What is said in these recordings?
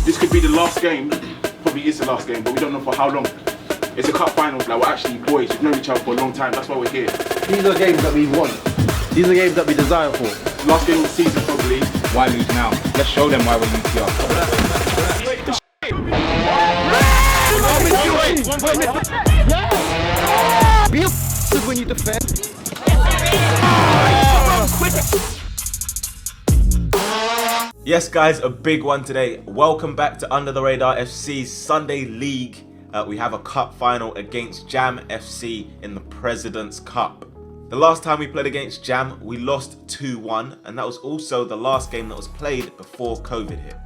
This could be the last game, probably is the last game, but we don't know for how long. It's a cup finals, like we're actually boys, we've known each other for a long time, that's why we're here. These are games that we want. These are games that we design for. Last game of the season probably. Why lose now? Let's show them why we're UTR. Be a when you defend. Yes guys, a big one today. Welcome back to Under the Radar FC's Sunday League. We have a cup final against Jam FC in the President's Cup. The last time we played against Jam, we lost 2-1, and that was also the last game that was played before COVID hit.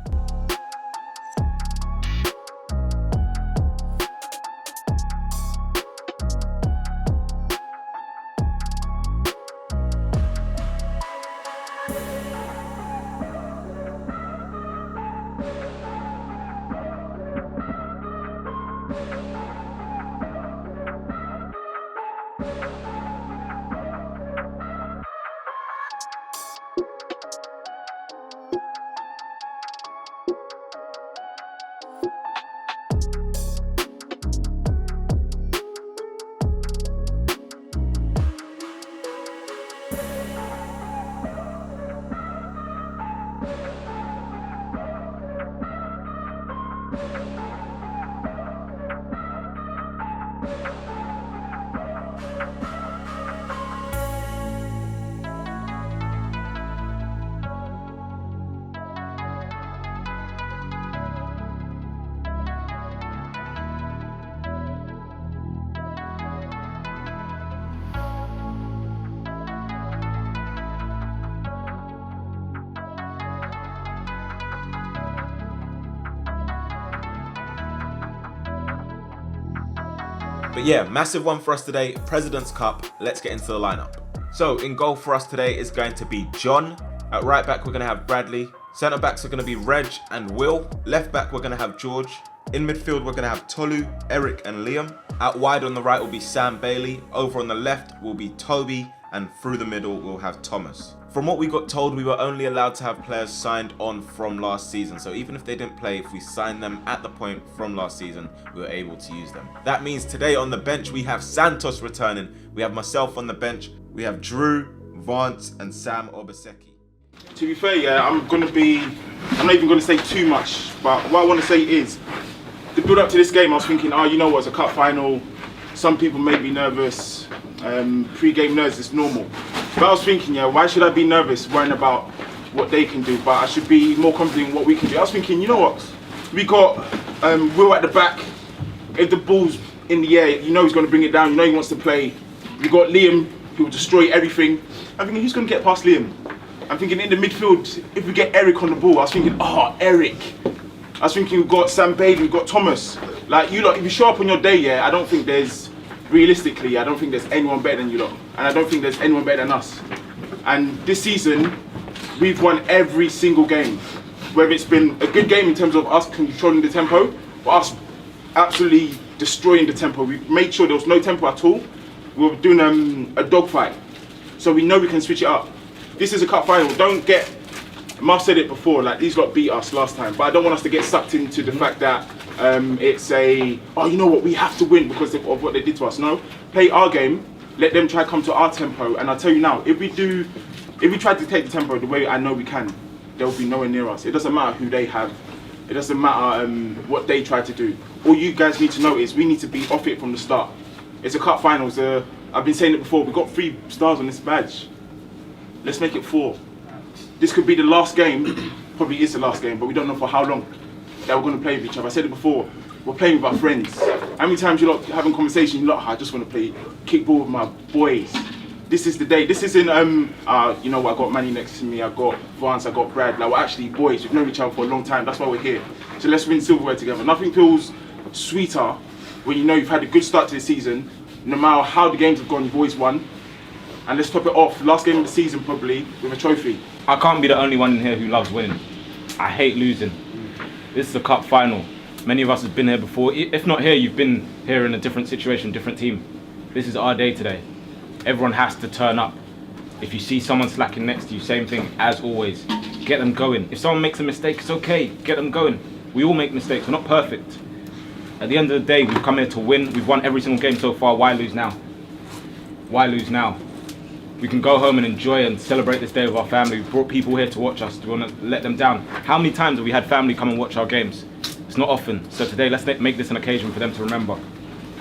But yeah, massive one for us today, President's Cup. Let's get into the lineup. So in goal for us today is going to be John. At right back, we're going to have Bradley. Centre backs are going to be Reg and Will. Left back, we're going to have George. In midfield, we're going to have Tolu, Eric and Liam. Out wide on the right will be Sam Bailey. Over on the left will be Toby. And through the middle, we'll have Thomas. From what we got told, we were only allowed to have players signed on from last season. So even if they didn't play, if we signed them at the point from last season, we were able to use them. That means today on the bench, we have Santos returning. We have myself on the bench. We have Drew, Vance, and Sam Obaseki. To be fair, yeah, I'm not even going to say too much, but what I want to say is, the build up to this game, I was thinking, you know what, it's a cup final. Some people may be nervous. Pre-game nerves is normal. But I was thinking, yeah, why should I be nervous worrying about what they can do, but I should be more confident in what we can do. I was thinking, you know what, we got Will at the back. If the ball's in the air, you know he's going to bring it down, you know he wants to play. We got Liam, who will destroy everything. I'm thinking, who's going to get past Liam? I'm thinking in the midfield, if we get Eric on the ball, I was thinking, Eric. I was thinking we've got Sam Bailey, we've got Thomas. Like, you lot, if you show up on your day, yeah, I don't think there's anyone better than you lot. And I don't think there's anyone better than us. And this season, we've won every single game. Whether it's been a good game in terms of us controlling the tempo, or us absolutely destroying the tempo. We made sure there was no tempo at all. We were doing a dogfight. So we know we can switch it up. This is a cup final. Marv said it before, like these lot beat us last time, but I don't want us to get sucked into the fact that it's you know what, we have to win because of what they did to us. No, play our game, let them try to come to our tempo, and I'll tell you now, if we try to take the tempo the way I know we can, there will be nowhere near us. It doesn't matter who they have, it doesn't matter what they try to do. All you guys need to know is we need to be off it from the start. It's a cup finals. I've been saying it before, we've got 3 stars on this badge. Let's make it 4. This could be the last game, probably is the last game, but we don't know for how long that we're going to play with each other. I said it before, we're playing with our friends. How many times you lot having conversations, you lot, I just want to play kickball with my boys. This is the day. This isn't, you know what, I got Manny next to me, I got Vance, I got Brad. Like, we're actually boys, we've known each other for a long time, that's why we're here. So let's win silverware together. Nothing feels sweeter when you know you've had a good start to the season. No matter how the games have gone, you've always won. And let's top it off, last game of the season probably, with a trophy. I can't be the only one in here who loves winning. I hate losing. This is a cup final. Many of us have been here before. If not here, you've been here in a different situation, different team. This is our day today. Everyone has to turn up. If you see someone slacking next to you, same thing as always. Get them going. If someone makes a mistake, it's okay. Get them going. We all make mistakes. We're not perfect. At the end of the day, we've come here to win. We've won every single game so far. Why lose now? Why lose now? We can go home and enjoy and celebrate this day with our family. We've brought people here to watch us. Do we want to let them down? How many times have we had family come and watch our games? It's not often. So today, let's make this an occasion for them to remember.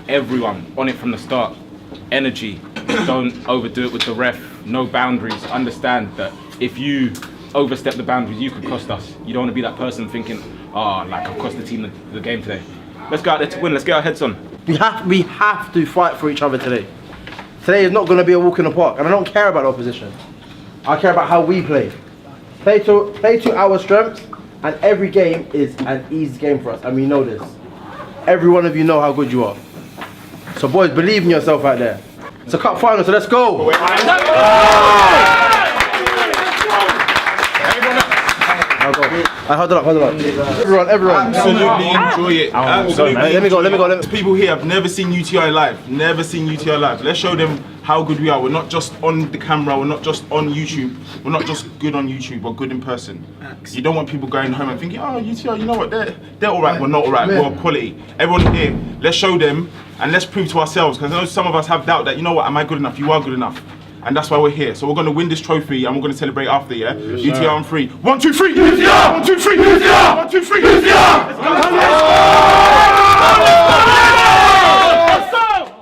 Everyone on it from the start. Energy. Don't overdo it with the ref. No boundaries. Understand that if you overstep the boundaries, you could cost us. You don't want to be that person thinking, like I've cost the team the game today. Let's go out there to win. Let's get our heads on. We have to fight for each other today. Today is not going to be a walk in the park, and I don't care about the opposition. I care about how we play. Play to our strengths, and every game is an easy game for us, and we know this. Every one of you know how good you are. So boys, believe in yourself out there. It's a cup final, so let's go! Hold on. Everyone. Absolutely enjoy it. Absolutely. Let me go. People here have never seen UTI live. Let's show them how good we are. We're not just on the camera. We're not just on YouTube. We're not just good on YouTube. We're good in person. You don't want people going home and thinking, oh, UTI, you know what? They're all right. We're not all right. We're quality. Everyone here, let's show them and let's prove to ourselves. Because I know some of us have doubt that, you know what? Am I good enough? You are good enough. And that's why we're here. So we're going to win this trophy and we're going to celebrate after, yeah? UTR on 3. 1, 2, 3! UTR! 1, 2, 3! UTR! 1, 2, 3! UTR! Let's go!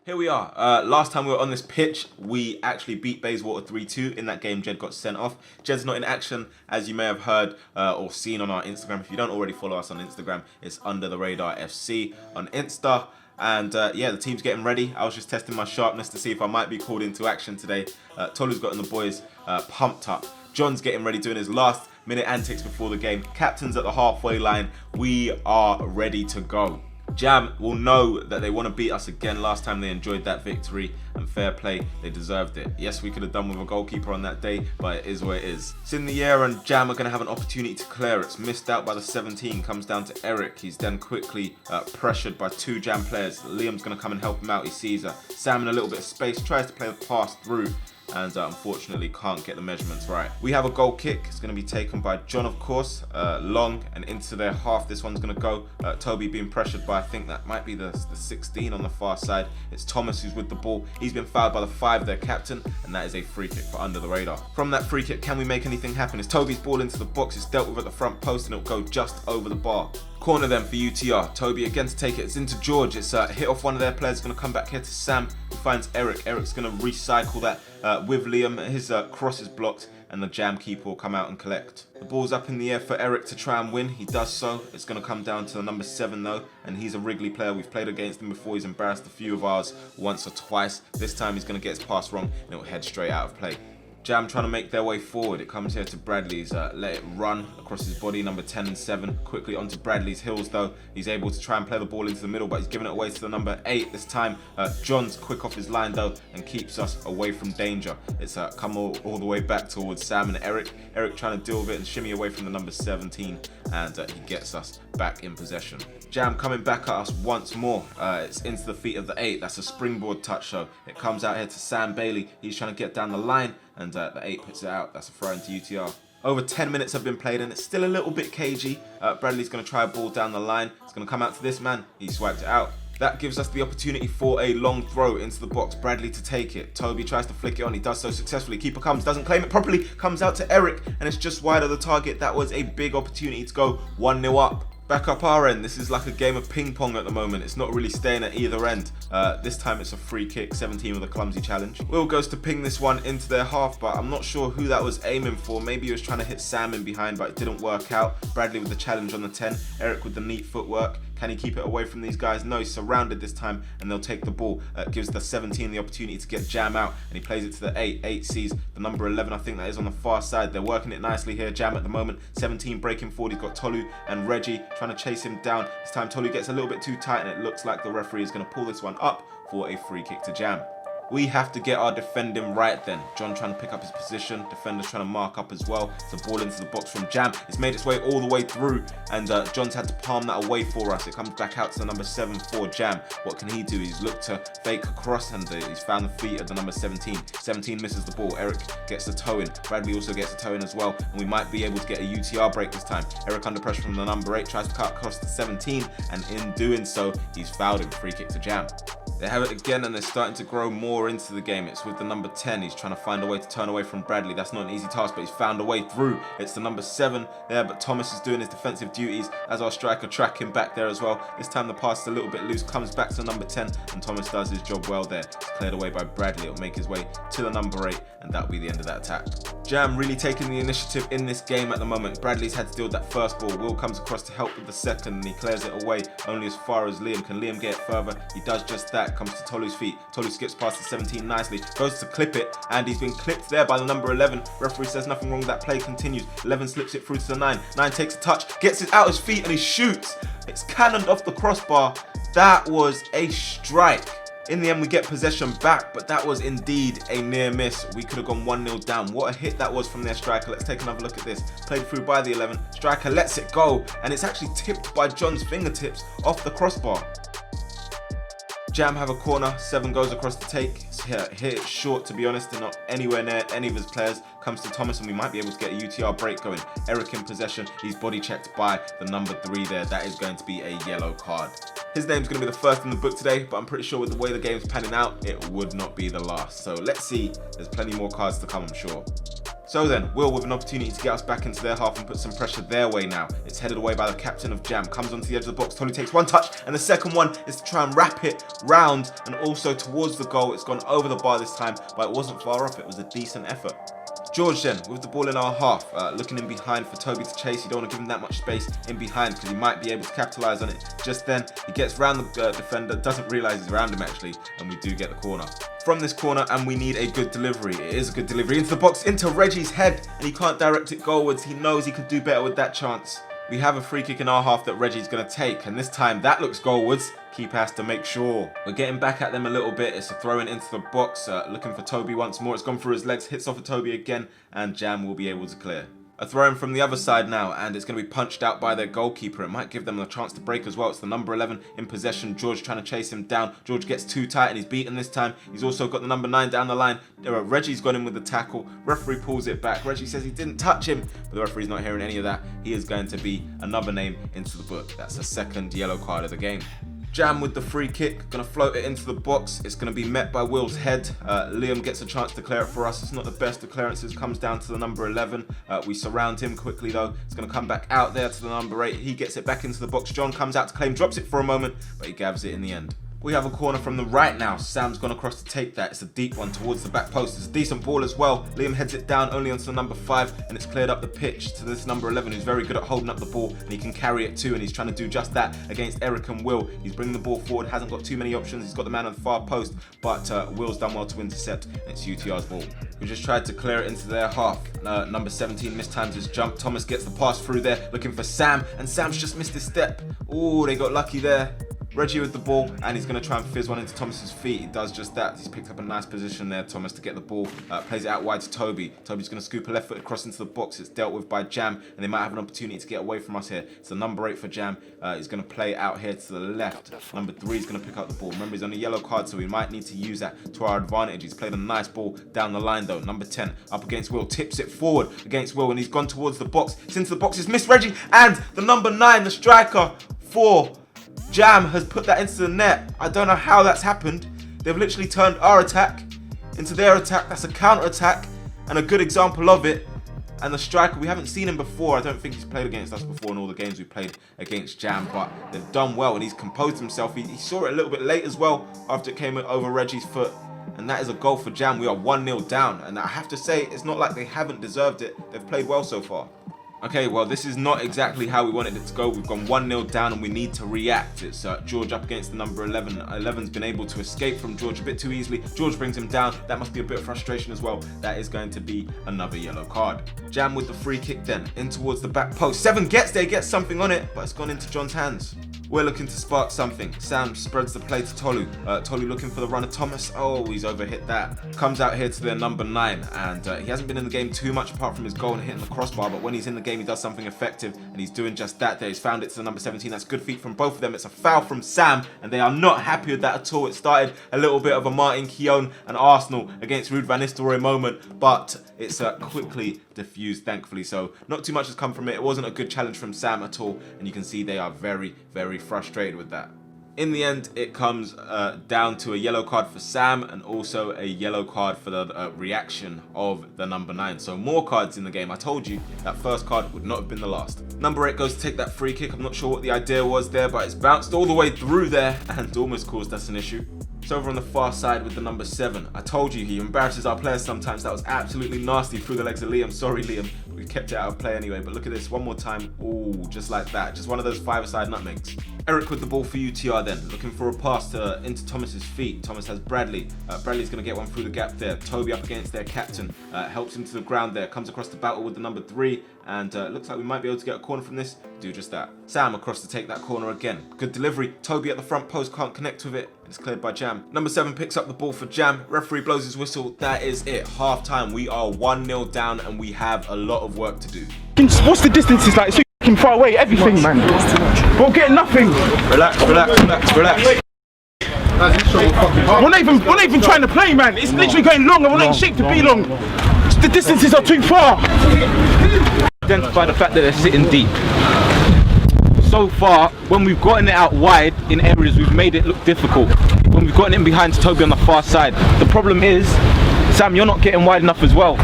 Here we are. Last time we were on this pitch, we actually beat Bayswater 3-2. In that game, Jed got sent off. Jed's not in action, as you may have heard or seen on our Instagram. If you don't already follow us on Instagram, it's Under the Radar FC on Insta. And yeah, the team's getting ready. I was just testing my sharpness to see if I might be called into action today. Tolu's gotten the boys pumped up. John's getting ready, doing his last minute antics before the game. Captain's at the halfway line. We are ready to go. Jam will know that they want to beat us again. Last time they enjoyed that victory, and fair play, they deserved it. Yes, we could have done with a goalkeeper on that day, but it is what it is. It's in the air and Jam are going to have an opportunity to clear. It's missed out by the 17, comes down to Eric. He's then quickly pressured by 2 Jam players. Liam's going to come and help him out. He sees Sam in a little bit of space, tries to play the pass through, and unfortunately can't get the measurements right. We have a goal kick. It's going to be taken by John, of course, long and into their half. This one's going to go. Toby being pressured by, I think that might be the 16 on the far side. It's Thomas who's with the ball. He's been fouled by the 5, their captain, and that is a free kick for Under the Radar. From that free kick, can we make anything happen? It's Toby's ball into the box. It's dealt with at the front post and it'll go just over the bar. Corner then for UTR. Toby again to take it. It's into George. It's hit off one of their players. Going to come back here to Sam, who finds Eric. Eric's going to recycle that with Liam. His cross is blocked and the Jam keeper will come out and collect. The ball's up in the air for Eric to try and win. He does so. It's going to come down to the number 7 though, and he's a Wrigley player. We've played against him before. He's embarrassed a few of ours once or twice. This time he's going to get his pass wrong and it'll head straight out of play. Jam trying to make their way forward. It comes here to Bradley's. Let it run across his body, number 10 and 7. Quickly onto Bradley's heels though. He's able to try and play the ball into the middle, but he's giving it away to the number 8 this time. John's quick off his line though and keeps us away from danger. It's come all the way back towards Sam and Eric. Eric trying to deal with it and shimmy away from the number 17, and he gets us back in possession. Jam coming back at us once more. It's into the feet of the 8. That's a springboard touch though. It comes out here to Sam Bailey. He's trying to get down the line, and the 8 puts it out. That's a throw into UTR. Over 10 minutes have been played and it's still a little bit cagey. Bradley's going to try a ball down the line. It's going to come out to this man. He swiped it out. That gives us the opportunity for a long throw into the box. Bradley to take it. Toby tries to flick it on. He does so successfully. Keeper comes, doesn't claim it properly. Comes out to Eric and it's just wide of the target. That was a big opportunity to go 1-0 up. Back up our end, this is like a game of ping pong at the moment. It's not really staying at either end. This time it's a free kick, 17 with a clumsy challenge. Will goes to ping this one into their half, but I'm not sure who that was aiming for. Maybe he was trying to hit Sam in behind, but it didn't work out. Bradley with the challenge on the 10, Eric with the neat footwork. Can he keep it away from these guys? No, he's surrounded this time and they'll take the ball. Gives the 17 the opportunity to get Jam out and he plays it to the 8. 8 sees the number 11, I think that is on the far side. They're working it nicely here. Jam at the moment. 17 breaking forward. He's got Tolu and Reggie trying to chase him down. This time Tolu gets a little bit too tight and it looks like the referee is going to pull this one up for a free kick to Jam. We have to get our defending right then. John trying to pick up his position. Defenders trying to mark up as well. It's a ball into the box from Jam. It's made its way all the way through, and John's had to palm that away for us. It comes back out to the number 7 for Jam. What can he do? He's looked to fake across, and he's found the feet of the number 17. 17 misses the ball. Eric gets the toe in. Bradley also gets the toe in as well, and we might be able to get a UTR break this time. Eric under pressure from the number 8 tries to cut across the 17, and in doing so, he's fouled him. Free kick to Jam. They have it again, and they're starting to grow more into the game. It's with the number 10. He's trying to find a way to turn away from Bradley. That's not an easy task, but he's found a way through. It's the number 7 there, but Thomas is doing his defensive duties as our striker tracking back there as well. This time the pass is a little bit loose, comes back to number 10, and Thomas does his job well there. It's cleared away by Bradley. It'll make his way to the number 8, and that'll be the end of that attack. Jam really taking the initiative in this game at the moment. Bradley's had to deal with that first ball. Will comes across to help with the second, and he clears it away only as far as Liam. Can Liam get it further? He does just that. Comes to Tolu's feet. Tolu skips past the 17 nicely, goes to clip it, and he's been clipped there by the number 11. Referee says nothing wrong with that play, continues. 11 slips it through to the 9. 9 takes a touch, gets it out his feet, and he shoots. It's cannoned off the crossbar. That was a strike. In the end, we get possession back, but that was indeed a near miss. We could have gone 1-0 down. What a hit that was from their striker. Let's take another look at this. Played through by the 11. Striker lets it go, and it's actually tipped by John's fingertips off the crossbar. Jam have a corner. 7 goes across the take. Hit it short, to be honest, and not anywhere near any of his players. Comes to Thomas, and we might be able to get a UTR break going. Eric in possession. He's body checked by the number 3 there. That is going to be a yellow card. His name's going to be the first in the book today, but I'm pretty sure with the way the game's panning out, it would not be the last. So let's see. There's plenty more cards to come, I'm sure. So then, Will with an opportunity to get us back into their half and put some pressure their way now. It's headed away by the captain of Jam. Comes onto the edge of the box. Tolu takes one touch, and the second one is to try and wrap it round and also towards the goal. It's gone over the bar this time, but it wasn't far off. It was a decent effort. George then, with the ball in our half, looking in behind for Toby to chase. You don't want to give him that much space in behind because he might be able to capitalise on it. Just then, he gets round the defender, doesn't realise he's around him actually, and we do get the corner. From this corner, and we need a good delivery. It is a good delivery into the box, into Reggie's head, and he can't direct it goalwards. He knows he could do better with that chance. We have a free kick in our half that Reggie's going to take, and this time that looks goalwards. Keeper has to make sure. We're getting back at them a little bit. It's a throw in into the box, looking for Toby once more. It's gone through his legs, hits off of Toby again, and Jam will be able to clear. A throw in from the other side now, and it's going to be punched out by their goalkeeper. It might give them a chance to break as well. It's the number 11 in possession. George trying to chase him down. George gets too tight and he's beaten this time. He's also got the number 9 down the line. Reggie's gone in with the tackle. Referee pulls it back. Reggie says he didn't touch him, but the referee's not hearing any of that. He is going to be another name into the book. That's the second yellow card of the game. Jam with the free kick, gonna float it into the box. It's gonna be met by Will's head. Liam gets a chance to clear it for us. It's not the best of clearances, comes down to the number 11. We surround him quickly though. It's gonna come back out there to the number 8. He gets it back into the box. John comes out to claim, drops it for a moment, but he gavs it in the end. We have a corner from the right now. Sam's gone across to take that. It's a deep one towards the back post. It's a decent ball as well. Liam heads it down only onto the number 5, and it's cleared up the pitch to this number 11, who's very good at holding up the ball, and he can carry it too, and he's trying to do just that against Eric and Will. He's bringing the ball forward, hasn't got too many options. He's got the man on the far post, but Will's done well to intercept, and it's UTR's ball. We just tried to clear it into their half. Number 17 mistimes his jump. Thomas gets the pass through there, looking for Sam, and Sam's just missed his step. Oh, they got lucky there. Reggie with the ball, and he's going to try and fizz one into Thomas's feet. He does just that. He's picked up a nice position there, Thomas, to get the ball. Plays it out wide to Toby. Toby's going to scoop a left foot across into the box. It's dealt with by Jam, and they might have an opportunity to get away from us here. It's the number 8 for Jam. He's going to play it out here to the left. Number 3 is going to pick up the ball. Remember, he's on a yellow card, so we might need to use that to our advantage. He's played a nice ball down the line, though. Number 10 up against Will. Tips it forward against Will, and he's gone towards the box. It's into the box. It's missed Reggie, and the number 9, the striker for Jam, has put that into the net. I don't know how that's happened. They've literally turned our attack into their attack. That's a counter attack and a good example of it. And the striker, we haven't seen him before. I don't think he's played against us before in all the games we played against Jam, but they've done well and he's composed himself. He saw it a little bit late as well after it came over Reggie's foot. And that is a goal for Jam. We are 1-0 down. And I have to say, it's not like they haven't deserved it. They've played well so far. Okay, well, this is not exactly how we wanted it to go. We've gone 1-0 down and we need to react. It's George up against the number 11. 11's been able to escape from George a bit too easily. George brings him down. That must be a bit of frustration as well. That is going to be another yellow card. Jam with the free kick then, in towards the back post. 7 gets there, gets something on it, but it's gone into John's hands. We're looking to spark something. Sam spreads the play to Tolu. Tolu looking for the runner Thomas. Oh, he's overhit that. Comes out here to their number 9, and he hasn't been in the game too much apart from his goal and hitting the crossbar, but when he's in the game he does something effective, and he's doing just that there. He's found it to the number 17. That's good feet from both of them. It's a foul from Sam, and they are not happy with that at all. It started a little bit of a Martin Keown and Arsenal against Ruud van Nistelrooy moment, but it's quickly diffused, thankfully. So not too much has come from it. It wasn't a good challenge from Sam at all, and you can see they are very, very frustrated with that. In the end, it comes down to a yellow card for Sam and also a yellow card for the reaction of the number 9. So more cards in the game. I told you that first card would not have been the last. Number 8 goes to take that free kick. I'm not sure what the idea was there, but it's bounced all the way through there and almost caused us an issue. It's over on the far side with the number 7. I told you, he embarrasses our players sometimes. That was absolutely nasty through the legs of Liam. Sorry, Liam. We kept it out of play anyway, but look at this one more time. Ooh, just like that. Just one of those 5-a-side nutmegs. Eric with the ball for UTR then, looking for a pass into Thomas's feet. Thomas has Bradley. Bradley's going to get one through the gap there. Toby up against their captain. Helps him to the ground there. Comes across the battle with the number 3. And looks like we might be able to get a corner from this. Do just that. Sam across to take that corner again. Good delivery. Toby at the front post can't connect with it. It's cleared by Jam. Number 7 picks up the ball for Jam. Referee blows his whistle. That is it. Half time. We are 1-0 down and we have a lot of work to do. What's the distance? It's like so fucking far away. Everything, man. We're getting nothing. Relax, relax, relax, relax. We're not even trying to play, man. It's literally going long, and we're not in shape to be long. The distances are too far. Identify the fact that they're sitting deep. So far, when we've gotten it out wide in areas, we've made it look difficult. When we've gotten it in behind Toby on the far side, the problem is, Sam, you're not getting wide enough as well.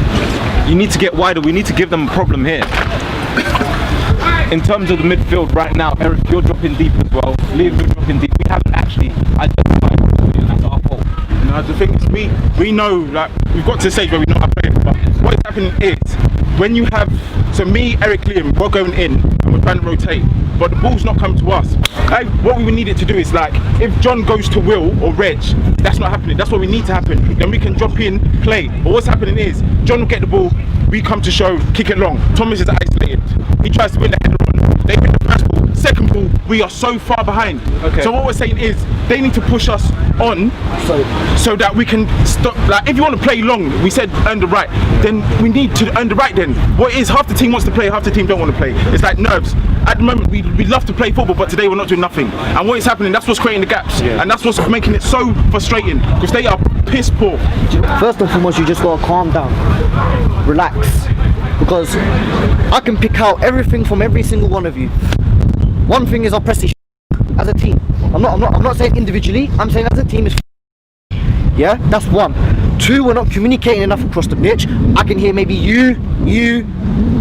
You need to get wider. We need to give them a problem here. In terms of the midfield right now, Eric, you're dropping deep as well. Liam, you're dropping deep. We haven't actually identified what that's our fault. No, the thing is, we know, like, we've got to a stage where we know how to play, but what is happening is, when you have, so me, Eric, Liam, we're going in and we're trying to rotate, but the ball's not come to us. What we need it to do is, like, if John goes to Will or Reg, that's not happening. That's what we need to happen. Then we can drop in, play. But what's happening is, John will get the ball, we come to show, kick it long. Thomas is isolated. He tries to win the header on. They win the first ball. Second ball, we are so far behind. Okay. So what we're saying is, they need to push us on so that we can stop. Like, if you want to play long, we said earn the right, then we need to earn the right then. What it is, half the team wants to play, half the team don't want to play. It's like nerves. At the moment, we love to play football, but today we're not doing nothing. And what is happening, that's what's creating the gaps. Yeah. And that's what's making it so frustrating, because they are piss poor. First and foremost, you just gotta calm down, relax, because I can pick out everything from every single one of you. One thing is our prestige as a team. I'm not saying individually. I'm saying as a team is. Yeah, that's one. 2, we're not communicating enough across the pitch. I can hear maybe you,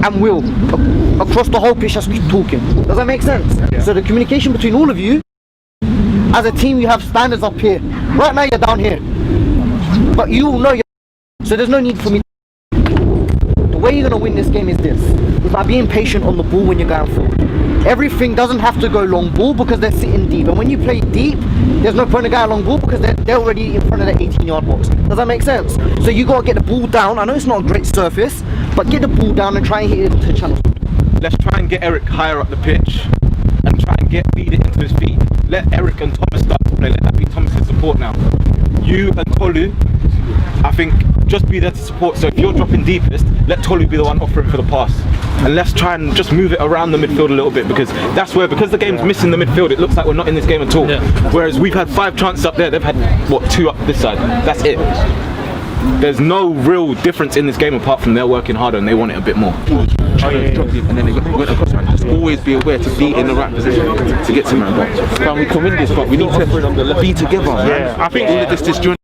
and Will across the whole pitch as we keep talking. Does that make sense? Yeah. So the communication between all of you, as a team, you have standards up here. Right now you're down here, but you all know you're. So there's no need for me. The way you're gonna win this game is this: is by being patient on the ball when you're going forward. Everything doesn't have to go long ball because they're sitting deep, and when you play deep, there's no point in going long ball because they're already in front of the 18-yard box. Does that make sense? So you gotta get the ball down. I know it's not a great surface, but get the ball down and try and hit it into the channel. Let's try and get Eric higher up the pitch and try and feed it into his feet. Let Eric and Thomas start to play. Let that be Thomas's support now. You and Tolu, I think, just be there to support. So if you're dropping deepest, let Tolu be the one offering for the pass. And let's try and just move it around the midfield a little bit, because because the game's missing the midfield, it looks like we're not in this game at all. Yeah. Whereas we've had 5 chances up there, they've had, 2 up this side. That's it. There's no real difference in this game apart from they're working harder and they want it a bit more. And then they went across, man. Just always be aware to be in the right position to get to man. But we can win this, but we need to be together, man. Yeah, I think all of this joint.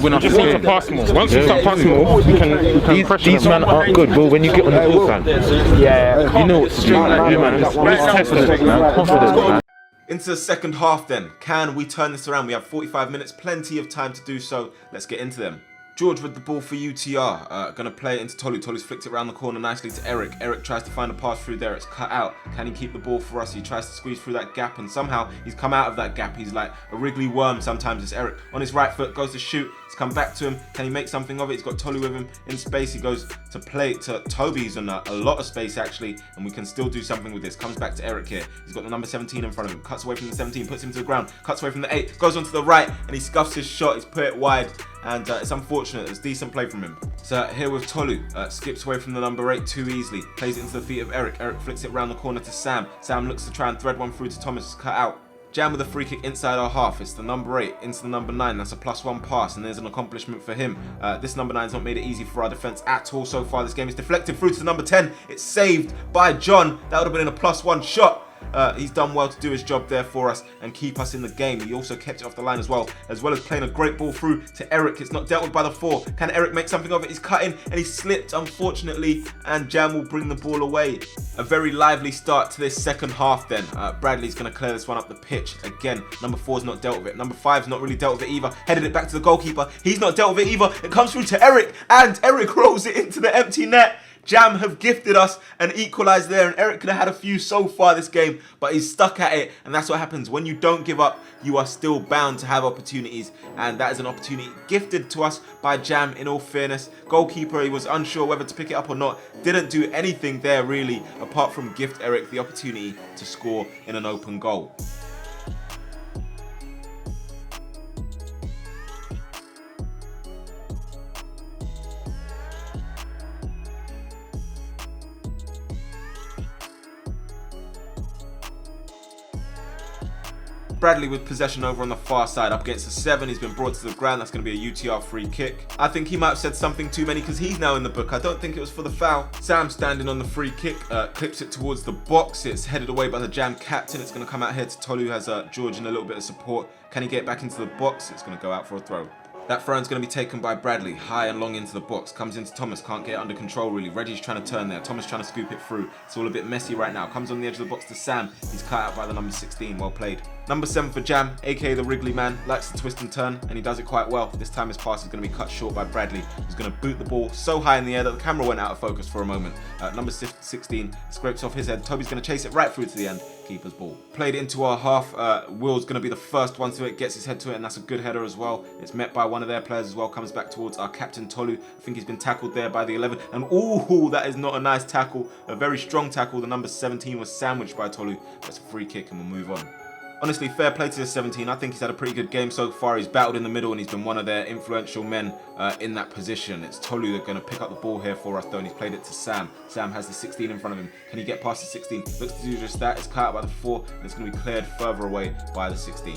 we just need to pass more. Once we start passing more, we can pressure these men aren't good, but when you get on the ball, man, you know what's to do, man. Let's test this, man. Confidence, man. Into the second half then. Can we turn this around? We have 45 minutes, plenty of time to do so. Let's get into them. George with the ball for UTR, gonna play it into Tolu. Tolu's flicked it around the corner nicely to Eric. Eric tries to find a pass through there, it's cut out. Can he keep the ball for us? He tries to squeeze through that gap and somehow he's come out of that gap. He's like a wriggly worm sometimes. It's Eric on his right foot, goes to shoot. It's come back to him. Can he make something of it? He's got Tolu with him in space. He goes to play to Toby. He's on a lot of space actually, and we can still do something with this. Comes back to Eric here. He's got the number 17 in front of him. Cuts away from the 17, puts him to the ground. Cuts away from the 8, goes onto the right, and he scuffs his shot. He's put it wide, and it's unfortunate. It's decent play from him. So here with Tolu, skips away from the number 8 too easily. Plays it into the feet of Eric. Eric flicks it round the corner to Sam. Sam looks to try and thread one through to Thomas. Cut out. Jam with a free kick inside our half. It's the number 8 into the number 9. That's a +1 pass, and there's an accomplishment for him. This number 9's not made it easy for our defence at all so far. This game is deflected through to the number 10. It's saved by John. That would have been a +1 shot. He's done well to do his job there for us and keep us in the game. He also kept it off the line as well as playing a great ball through to Eric. It's not dealt with by the 4. Can Eric make something of it? He's cutting and he slipped, unfortunately, and Jam will bring the ball away. A very lively start to this second half then. Bradley's going to clear this one up the pitch. Again, number 4's not dealt with it. Number 5's not really dealt with it either. Headed it back to the goalkeeper. He's not dealt with it either. It comes through to Eric, and Eric rolls it into the empty net. Jam have gifted us an equaliser there, and Eric could have had a few so far this game, but he's stuck at it, and that's what happens. When you don't give up, you are still bound to have opportunities, and that is an opportunity gifted to us by Jam, in all fairness. Goalkeeper, he was unsure whether to pick it up or not. Didn't do anything there really, apart from gift Eric the opportunity to score in an open goal. Bradley with possession over on the far side, up against the 7. He's been brought to the ground. That's going to be a UTR free kick. I think he might have said something too many because he's now in the book. I don't think it was for the foul. Sam standing on the free kick, clips it towards the box. It's headed away by the Jam captain. It's going to come out here to Tolu, who has George in a little bit of support. Can he get back into the box? It's going to go out for a throw. That throw-in's going to be taken by Bradley, high and long into the box. Comes into Thomas, can't get it under control really. Reggie's trying to turn there. Thomas trying to scoop it through. It's all a bit messy right now. Comes on the edge of the box to Sam. He's cut out by the number 16. Well played. Number 7 for Jam, aka the Wrigley man. Likes to twist and turn, and he does it quite well. This time his pass is going to be cut short by Bradley, who's going to boot the ball so high in the air that the camera went out of focus for a moment. Number 16 scrapes off his head. Toby's going to chase it right through to the end. Keeper's ball. Played it into our half. Will's going to be the first one to it. Gets his head to it, and that's a good header as well. It's met by one of their players as well. Comes back towards our captain Tolu. I think he's been tackled there by the 11. And ooh, that is not a nice tackle. A very strong tackle. The number 17 was sandwiched by Tolu. That's a free kick, and we'll move on. Honestly, fair play to the 17. I think he's had a pretty good game so far. He's battled in the middle and he's been one of their influential men in that position. It's Tolu that's going to pick up the ball here for us though, and he's played it to Sam. Sam has the 16 in front of him. Can he get past the 16? Looks to do just that. It's cut out by the 4 and it's going to be cleared further away by the 16.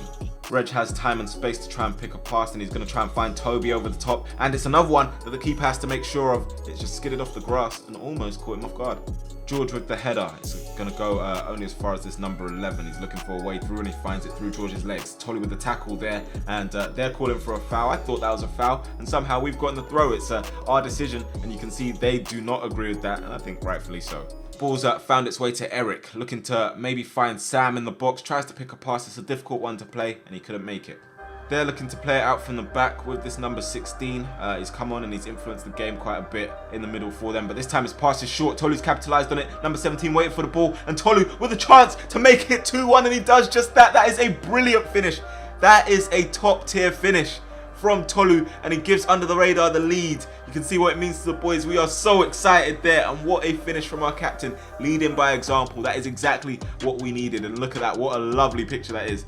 Reg has time and space to try and pick a pass, and he's going to try and find Toby over the top. And it's another one that the keeper has to make sure of. It's just skidded off the grass and almost caught him off guard. George with the header. It's going to go only as far as this number 11. He's looking for a way through and he finds it through George's legs. Tolly with the tackle there, and they're calling for a foul. I thought that was a foul, and somehow we've gotten the throw. It's our decision, and you can see they do not agree with that, and I think rightfully so. Ball's found its way to Eric, looking to maybe find Sam in the box. Tries to pick a pass. It's a difficult one to play, and he couldn't make it. They're looking to play it out from the back with this number 16. He's come on and he's influenced the game quite a bit in the middle for them. But this time his pass is short. Tolu's capitalised on it. Number 17 waiting for the ball. And Tolu with a chance to make it 2-1. And he does just that. That is a brilliant finish. That is a top tier finish from Tolu, and he gives under the radar the lead. You can see what it means to the boys. We are so excited there, and what a finish from our captain, leading by example. That is exactly what we needed, and look at that, what a lovely picture that is.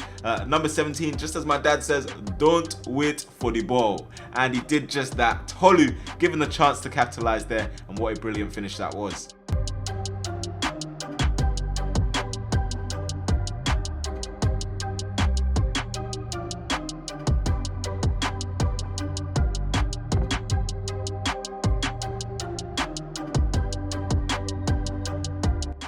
Number 17, just as my dad says, don't wait for the ball, and he did just that. Tolu given the chance to capitalize there, and what a brilliant finish that was.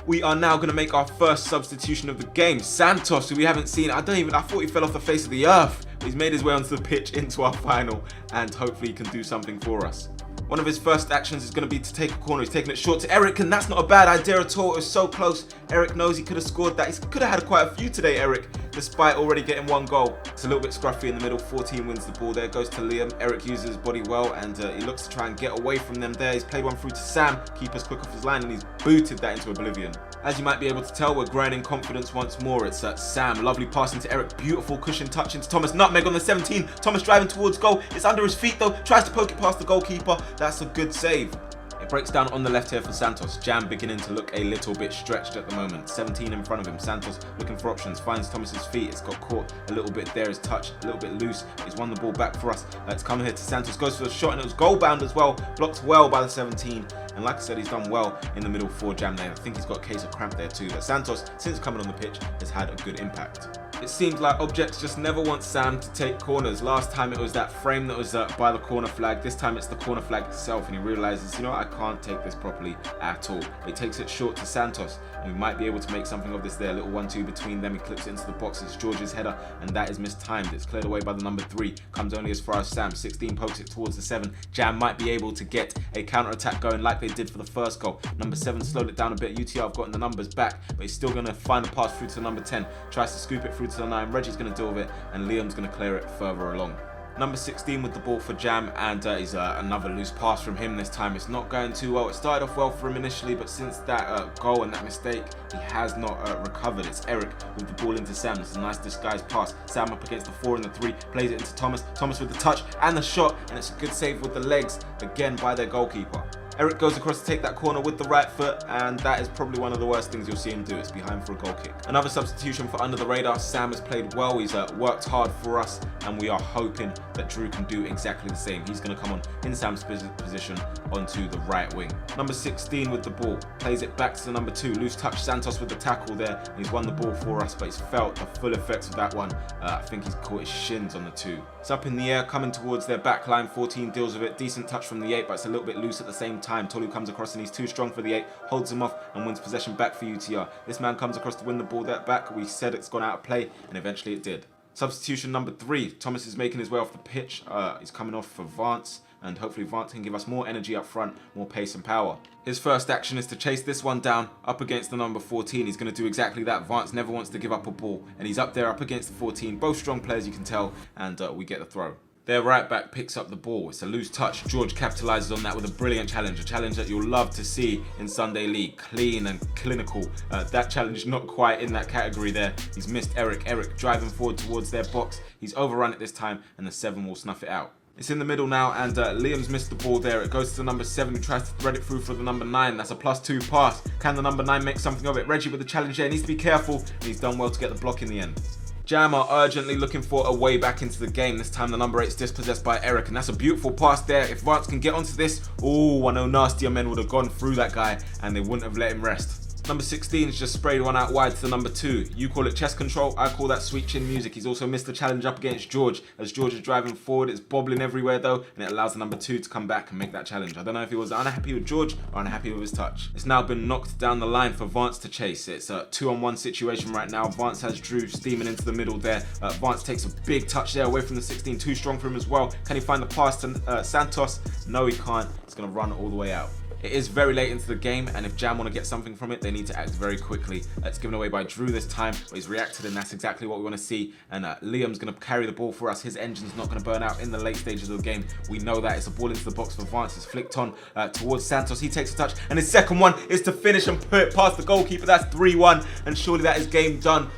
We are now going to make our first substitution of the game. Santos, who we haven't seen, I thought he fell off the face of the earth. But he's made his way onto the pitch into our final, and hopefully he can do something for us. One of his first actions is going to be to take a corner. He's taking it short to Eric, and that's not a bad idea at all. It was so close. Eric knows he could have scored that. He could have had quite a few today, Eric, despite already getting one goal. It's a little bit scruffy in the middle. 14 wins the ball there. Goes to Liam. Eric uses his body well, and he looks to try and get away from them there. He's played one through to Sam. Keeper's quick off his line, and he's booted that into oblivion. As you might be able to tell, we're growing in confidence once more. It's Sam. Lovely pass into Eric. Beautiful cushion touch into Thomas. Nutmeg on the 17. Thomas driving towards goal. It's under his feet though. Tries to poke it past the goalkeeper. That's a good save. It breaks down on the left here for Santos. Jam beginning to look a little bit stretched at the moment. 17 in front of him. Santos looking for options. Finds Thomas's feet. It's got caught a little bit there. His touch a little bit loose. He's won the ball back for us. It's coming here to Santos. Goes for the shot and it was goal bound as well. Blocked well by the 17. And like I said, he's done well in the middle for Jam there. I think he's got a case of cramp there too. But Santos, since coming on the pitch, has had a good impact. It seems like Objects just never want Sam to take corners. Last time it was that frame that was by the corner flag. This time it's the corner flag itself, and he realizes, you know what, I can't take this properly at all. He takes it short to Santos, and we might be able to make something of this there. Little 1-2 between them. He clips it into the box. It's George's header, and that is mistimed. It's cleared away by the number 3. Comes only as far as Sam. 16 pokes it towards the 7. Jam might be able to get a counter attack going like they did for the first goal. Number 7 slowed it down a bit. UTR have gotten the numbers back, but he's still going to find a pass through to the number 10. Tries to scoop it through to the 9. Reggie's going to deal with it, and Liam's going to clear it further along. Number 16 with the ball for Jam, and is another loose pass from him this time. It's not going too well. It started off well for him initially, but since that goal and that mistake, he has not recovered. It's Eric with the ball into Sam. It's a nice disguised pass. Sam up against the 4 and the 3, plays it into Thomas. Thomas with the touch and the shot, and it's a good save with the legs, again by their goalkeeper. Eric goes across to take that corner with the right foot, and that is probably one of the worst things you'll see him do. It's behind for a goal kick. Another substitution for under the radar. Sam has played well. He's worked hard for us, and we are hoping that Drew can do exactly the same. He's going to come on in Sam's position onto the right wing. Number 16 with the ball. Plays it back to the number 2. Loose touch. Santos with the tackle there. He's won the ball for us, but he's felt the full effects of that one. I think he's caught his shins on the 2. It's up in the air, coming towards their back line. 14 deals with it. Decent touch from the 8, but it's a little bit loose at the same time. Tolu comes across and he's too strong for the 8, holds him off and wins possession back for UTR. This man comes across to win the ball that back. We said it's gone out of play, and eventually it did. Substitution number 3. Thomas is making his way off the pitch. He's coming off for Vance, and hopefully Vance can give us more energy up front, more pace and power. His first action is to chase this one down up against the number 14. He's going to do exactly that. Vance never wants to give up a ball, and he's up there up against the 14. Both strong players, you can tell, and we get the throw. Their right back picks up the ball. It's a loose touch. George capitalizes on that with a brilliant challenge. A challenge that you'll love to see in Sunday League. Clean and clinical. That challenge not quite in that category there. He's missed Eric. Eric driving forward towards their box. He's overrun it this time, and the 7 will snuff it out. It's in the middle now, and Liam's missed the ball there. It goes to the number 7 who tries to thread it through for the number 9. That's a +2 pass. Can the number 9 make something of it? Reggie with the challenge there. Needs to be careful, and he's done well to get the block in the end. Jam are urgently looking for a way back into the game. This time the number 8 is dispossessed by Eric, and that's a beautiful pass there. If Vance can get onto this, I know nastier men would have gone through that guy and they wouldn't have let him rest. Number 16 has just sprayed one out wide to the number 2. You call it chest control, I call that sweet chin music. He's also missed the challenge up against George. As George is driving forward, it's bobbling everywhere though, and it allows the number 2 to come back and make that challenge. I don't know if he was unhappy with George or unhappy with his touch. It's now been knocked down the line for Vance to chase. It's a 2-on-1 situation right now. Vance has Drew steaming into the middle there. Vance takes a big touch there away from the 16, too strong for him as well. Can he find the pass to Santos? No, he can't. It's going to run all the way out. It is very late into the game, and if Jam want to get something from it, they need to act very quickly. It's given away by Drew this time, but he's reacted, and that's exactly what we want to see. And Liam's going to carry the ball for us. His engine's not going to burn out in the late stages of the game. We know that. It's a ball into the box for Vance. It's flicked on towards Santos. He takes a touch, and his second one is to finish and put it past the goalkeeper. That's 3-1, and surely that is game done.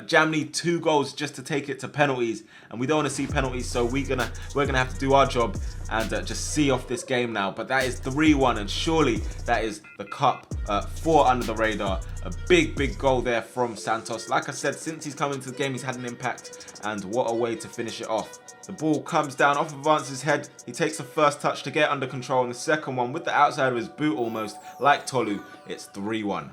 Jam need 2 goals just to take it to penalties, and we don't want to see penalties, so we're gonna have to do our job and just see off this game now. But that is 3-1, and surely that is the cup for under the radar. A big goal there from Santos. Like I said, since he's come into the game, he's had an impact, and what a way to finish it off. The ball comes down off of Vance's head. He takes the first touch to get under control, and the second one with the outside of his boot almost, like Tolu. It's 3-1.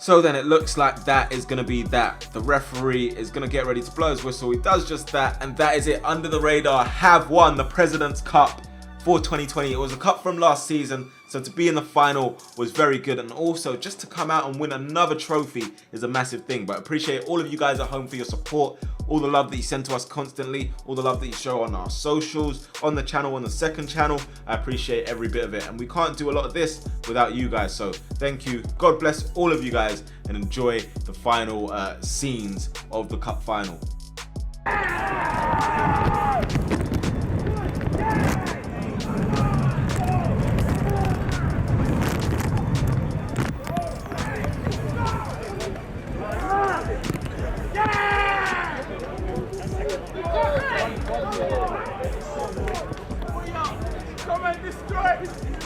So then it looks like that is going to be that. The referee is going to get ready to blow his whistle. He does just that, and that is it. Under the radar have won the President's Cup for 2020. It was a cup from last season, so to be in the final was very good, and also just to come out and win another trophy is a massive thing. But I appreciate all of you guys at home for your support, all the love that you send to us constantly, all the love that you show on our socials, on the channel, on the second channel. I appreciate every bit of it, and we can't do a lot of this without you guys, so thank you. God bless all of you guys, and enjoy the final scenes of the cup final. UCR!